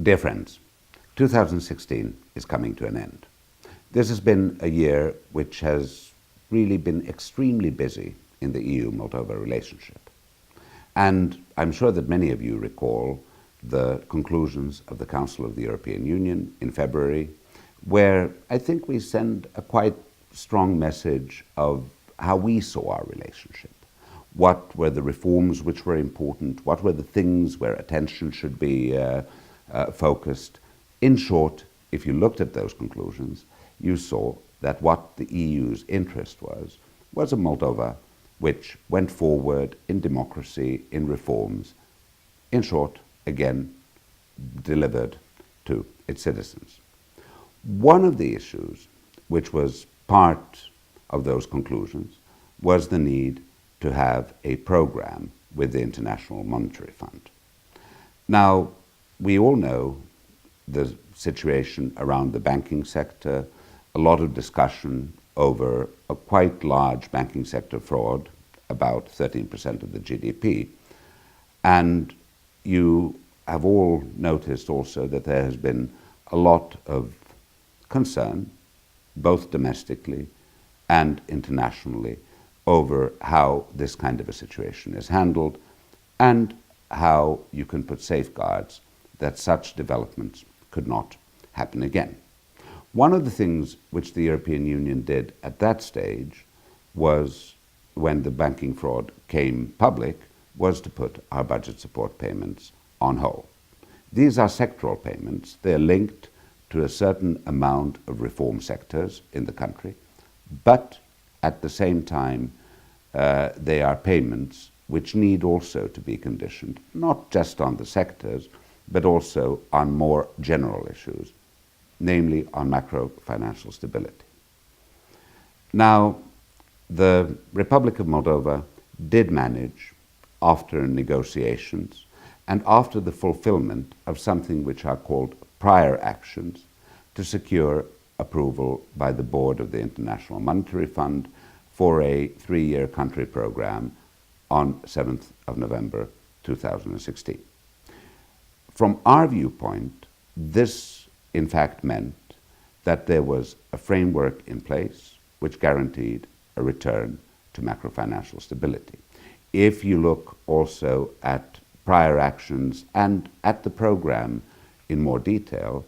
Dear friends, 2016 is coming to an end. This has been a year which has really been extremely busy in the EU-Moldova relationship. And I'm sure that many of you recall the conclusions of the Council of the European Union in February, where I think we send a quite strong message of how we saw our relationship. What were the reforms which were important? What were the things where attention should be focused? In short, if you looked at those conclusions, you saw that what the EU's interest was a Moldova which went forward in democracy, in reforms, in short, again, delivered to its citizens. One of the issues which was part of those conclusions was the need to have a program with the International Monetary Fund. Now, we all know the situation around the banking sector, a lot of discussion over a quite large banking sector fraud, about 13% of the GDP. And you have all noticed also that there has been a lot of concern, both domestically and internationally, over how this kind of a situation is handled and how you can put safeguards that such developments could not happen again. One of the things which the European Union did at that stage was, when the banking fraud came public, was to put our budget support payments on hold. These are sectoral payments. They're linked to a certain amount of reform sectors in the country, but at the same time, they are payments which need also to be conditioned, not just on the sectors, but also on more general issues, namely on macro-financial stability. Now, the Republic of Moldova did manage, after negotiations and after the fulfillment of something which are called prior actions, to secure approval by the board of the International Monetary Fund for a 3-year country program on 7th of November 2016. From our viewpoint, this in fact meant that there was a framework in place which guaranteed a return to macrofinancial stability. If you look also at prior actions and at the program in more detail,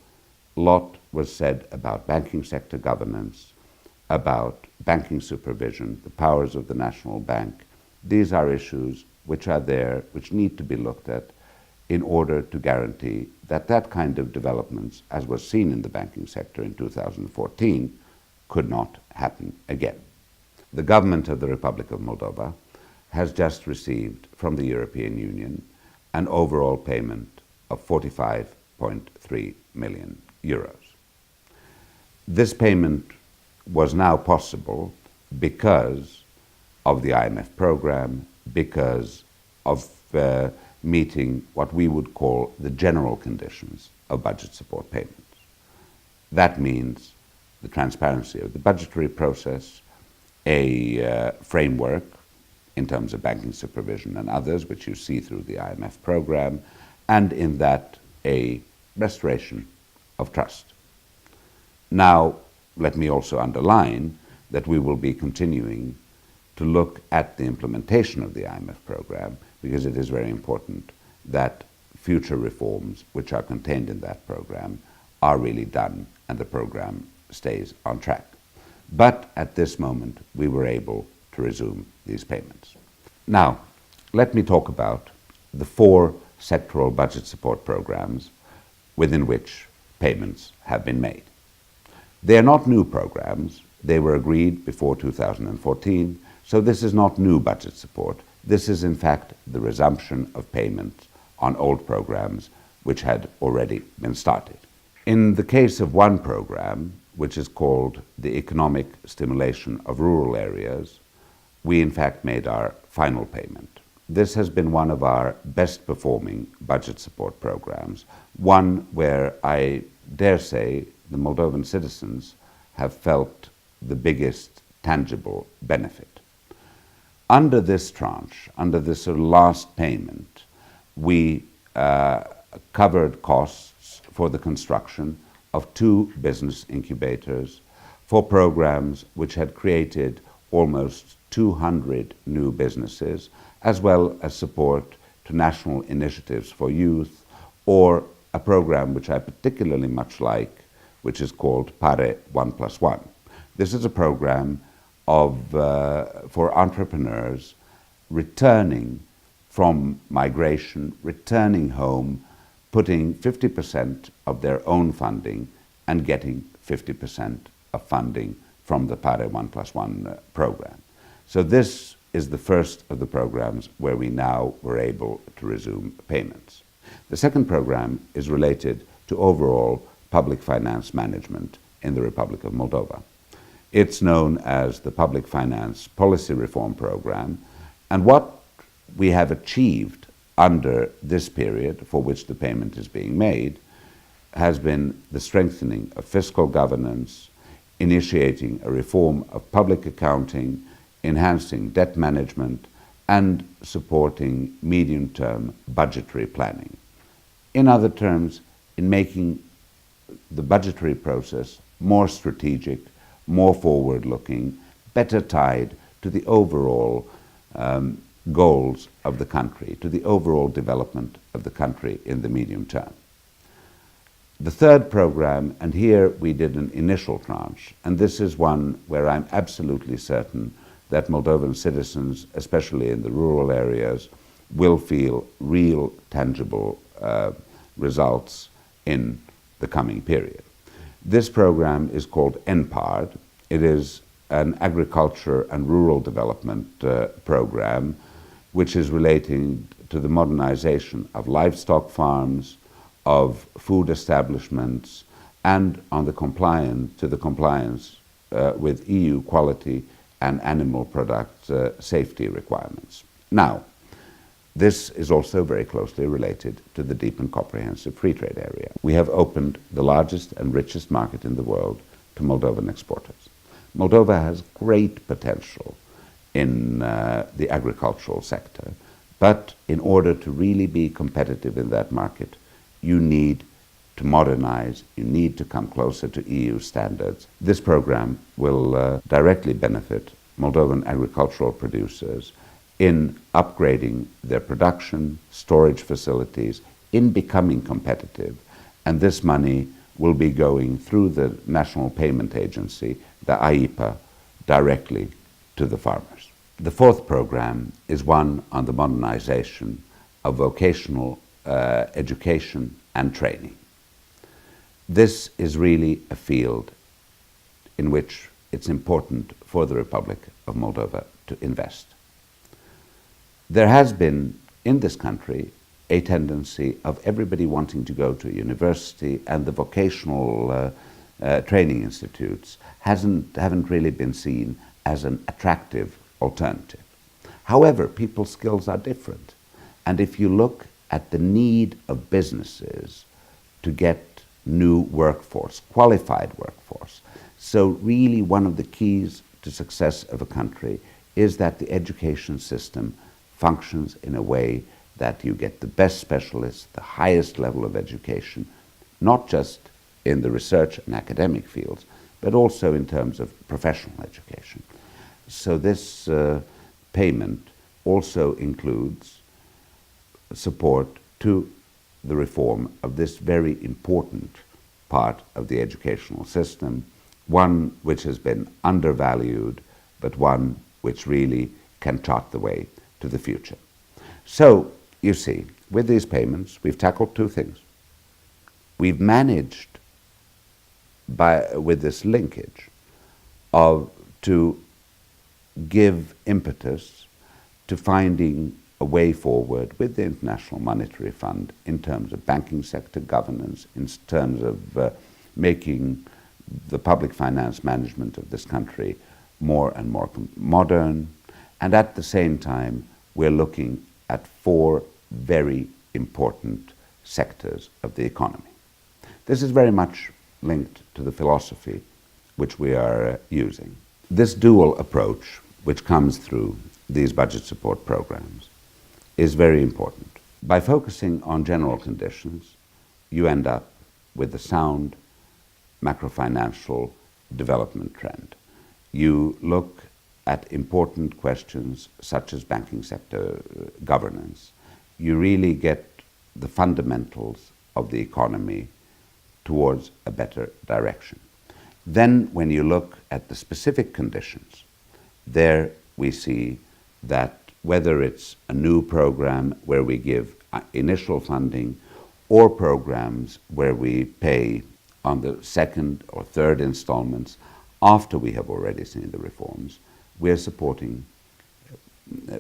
a lot was said about banking sector governance, about banking supervision, the powers of the National Bank. These are issues which are there, which need to be looked at in order to guarantee that that kind of developments, as was seen in the banking sector in 2014, could not happen again. The government of the Republic of Moldova has just received from the European Union an overall payment of 45.3 million euros. This payment was now possible because of the IMF program, because of meeting what we would call the general conditions of budget support payments. That means the transparency of the budgetary process, a framework in terms of banking supervision and others, which you see through the IMF program, and in that a restoration of trust. Now, let me also underline that we will be continuing to look at the implementation of the IMF program, because it is very important that future reforms which are contained in that program are really done and the program stays on track. But at this moment, we were able to resume these payments. Now, let me talk about the 4 sectoral budget support programs within which payments have been made. They are not new programs. They were agreed before 2014, so this is not new budget support. This is, in fact, the resumption of payments on old programs which had already been started. In the case of one program, which is called the Economic Stimulation of Rural Areas, we in fact made our final payment. This has been one of our best performing budget support programs, one where I dare say the Moldovan citizens have felt the biggest tangible benefit. Under this tranche, under this last payment, we covered costs for the construction of 2 business incubators for programs which had created almost 200 new businesses, as well as support to national initiatives for youth, or a program which I particularly much like, which is called Pare 1+1. This is a program for entrepreneurs returning from migration, returning home, putting 50% of their own funding and getting 50% of funding from the Pare 1+1 program. So this is the first of the programs where we now were able to resume payments. The second program is related to overall public finance management in the Republic of Moldova. It's known as the Public Finance Policy Reform Program, and what we have achieved under this period, for which the payment is being made, has been the strengthening of fiscal governance, initiating a reform of public accounting, enhancing debt management, and supporting medium-term budgetary planning. In other terms, in making the budgetary process more strategic, more forward-looking, better tied to the overall goals of the country, to the overall development of the country in the medium term. The third program, and here we did an initial tranche, and this is one where I'm absolutely certain that Moldovan citizens, especially in the rural areas, will feel real, tangible results in the coming period. This program is called NPARD. It is an agriculture and rural development program which is relating to the modernization of livestock farms, of food establishments, and on the compliance with EU quality and animal product safety requirements. Now, this is also very closely related to the deep and comprehensive free trade area. We have opened the largest and richest market in the world to Moldovan exporters. Moldova has great potential in the agricultural sector, but in order to really be competitive in that market, you need to modernize, you need to come closer to EU standards. This program will directly benefit Moldovan agricultural producers in upgrading their production, storage facilities, in becoming competitive, and this money will be going through the National Payment Agency, the AIPA, directly to the farmers. The fourth program is one on the modernization of vocational education and training. This is really a field in which it's important for the Republic of Moldova to invest. There has been, in this country, a tendency of everybody wanting to go to a university, and the vocational training institutes haven't really been seen as an attractive alternative. However, people's skills are different, and if you look at the need of businesses to get new workforce, qualified workforce, so really one of the keys to success of a country is that the education system functions in a way that you get the best specialists, the highest level of education, not just in the research and academic fields, but also in terms of professional education. So this payment also includes support to the reform of this very important part of the educational system, one which has been undervalued, but one which really can chart the way to the future. So, you see, with these payments, we've tackled two things. We've managed, with this linkage, to give impetus to finding a way forward with the International Monetary Fund in terms of banking sector governance, in terms of making the public finance management of this country more and more modern, and at the same time we're looking at 4 very important sectors of the economy. This is very much linked to the philosophy which we are using. This dual approach, which comes through these budget support programs, is very important. By focusing on general conditions, you end up with the sound macrofinancial development trend. You look at important questions such as banking sector governance. You really get the fundamentals of the economy towards a better direction. Then when you look at the specific conditions, there we see that whether it's a new program where we give initial funding or programs where we pay on the second or third installments after we have already seen the reforms, we are supporting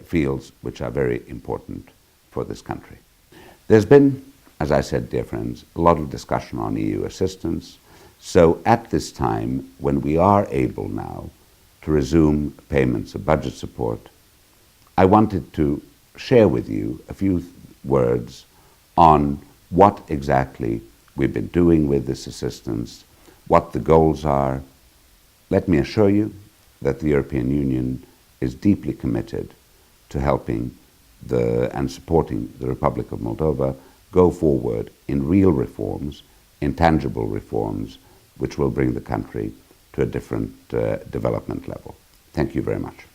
fields which are very important for this country. There's been, as I said, dear friends, a lot of discussion on EU assistance. So at this time, when we are able now to resume payments of budget support, I wanted to share with you a few words on what exactly we've been doing with this assistance, what the goals are. Let me assure you that the European Union is deeply committed to helping and supporting the Republic of Moldova go forward in real reforms, in tangible reforms, which will bring the country to a different development level. Thank you very much.